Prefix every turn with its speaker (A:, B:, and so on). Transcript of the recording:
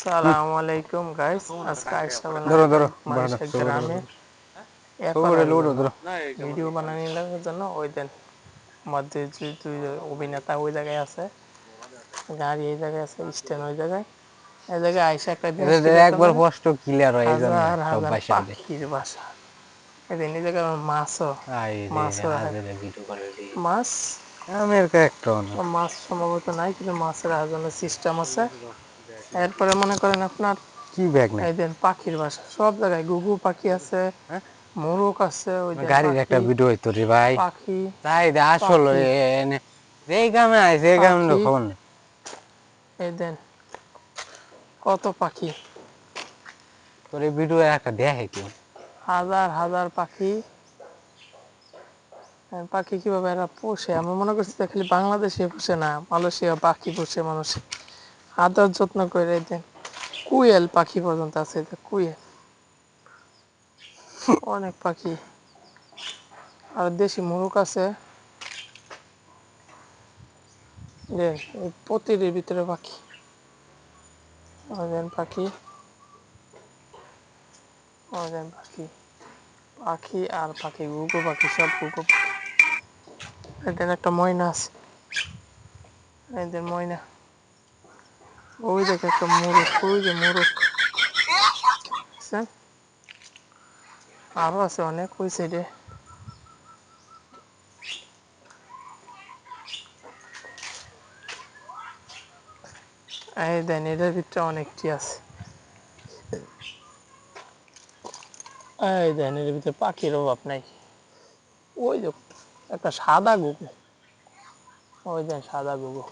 A: আসসালামু আলাইকুম গাইস, আজকে আইসা বললাম
B: ধরো
A: একটা
B: ধরো বাড়া
A: মানুষের
B: সবরে
A: গ্রামে
B: সবরে
A: করার
B: লোড়ো
A: জন্য
B: ধরো।
A: ভিডিও বানানোর জন্য। ওই দেন মধ্যে দুই অভিনেতা ওই জায়গায় আছে, গাড়ি এই জায়গায় আছে, স্ট্যান্ড ওই জায়গায়। এই জায়গায় আইসা একটা জিনিস কি দেখতে
B: একবার
A: পারে,
B: স্পষ্ট ক্লিয়ার হয় এই জন্য
A: হাজার
B: সব
A: হাজার
B: ভাষা দেয়।
A: পাখির বাসা। এদিন এই জায়গায়
B: আই রে
A: মাছও
B: হাজারে ভিডিও করে রে
A: মাছ
B: আমের ক্যারেক্টার না
A: মাছ সম্ভবত নাই, কিন্তু মাছের জন্য সিস্টেম আছে। এরপরে মনে করেন আপনার
B: কি ব্যাগ নাই।
A: এই দেন পাখির বাসা, সব জায়গায় ঘুঘু পাখি আছে,
B: হ্যাঁ
A: মোরগ আছে, ওই দেন
B: গাড়ির একটা
A: পাখি
B: ভিডিও হইতো রে ভাই।
A: পাখি
B: তাই দে আসলে
A: পাখি
B: এনে যেই গ্রামে আইছে এই গ্রামে
A: পাখি
B: খবর নেই।
A: এই দেন কত পাখি,
B: তোর এই ভিডিও একটা দেখে কি
A: হাজার হাজার পাখি। পাখি কিভাবে এরা পোষে, আমি মনে করছি যে খালি বাংলাদেশে পোষে না, মালয়েশিয়া পাখি পোষে মানুষ, আদর যত্ন করে। এই দেন কুয়েল পাখি পর্যন্ত আছে, এই যে কুয়েল, অনেক পাখি। আর দেশি মোরগ আছে, যে এই প্রতিটির ভিতরে পাখি। ওই দেন পাখি, ওই দেন পাখি, পাখি আর পাখি, ঘুঘু পাখি, সব ঘুঘু পাখি। এদের একটা ময়না আছে, এদের ময়না। ওই দেখে একটা মোরগ, ওই যে মোরগ আছে, আরো আছে অনেক ওই সাইডে। এই দেন এদের ভিতরে অনেকটি আছে। এই দেন এদের ভিতরে পাখির অভাব নাই। ওই যে একটা সাদা ঘুঘু, ওই দেন সাদা ঘুঘু।